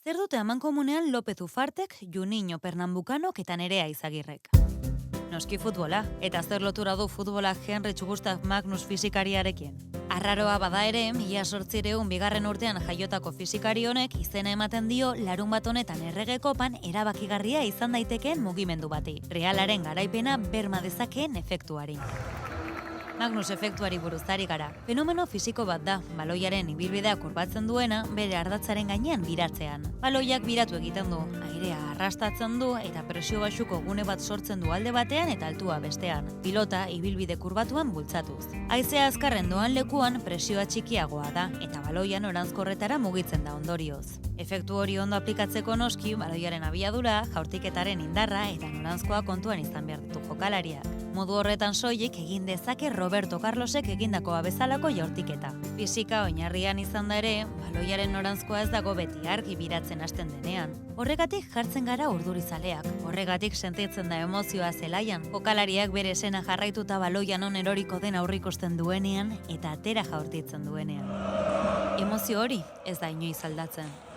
Zer dute amankomunean López Ufartek, Juninho Pernambucanok eta Nerea Izagirrek? Noski futbola, eta zer lotura du futbolak Heinrich Gustav Magnus fisikariarekin. Arraroa bada ere, 1800 bigarren urtean jaiotako fisikari honek izena ematen dio larun bat honetan errege kopan erabakigarria izan daitekeen mugimendu bati. Realaren garaipena berma dezakeen efektuari. Magnus efektuari buruz ari gara. Fenomeno fisiko bat da, baloiaren ibilbidea kurbatzen duena bere ardatzaren gainean biratzean. Baloiak biratu egiten du, airea arrastatzen du eta presio baxuko gune bat sortzen du alde batean eta altua bestean. Pilota ibilbide kurbatuan bultzatuz. Haizea azkarren doan lekuan presioa txikiagoa da eta baloian noranzkorretara mugitzen da ondorioz. Efektu hori ondo aplikatzeko noski, baloiaren abiadura, jaurtiketaren indarra eta noranzkoa kontuan izan behar ditu jokalariak. Modu horretan soilik egin dezake Roberto Carlosek egindakoa bezalako jaurtiketa. Fisika oinarrian izan da ere, baloiaren noranzkoa ez dago beti argi biratzen hasten denean. Horregatik jartzen gara urdurizaleak. Horregatik sentitzen da emozioa zelaian. Jokalariak bere esena jarraituta baloian on eroriko den aurrikusten duenean eta atera jaurtitzen duenean. Emozio hori ez da inoiz aldatzen.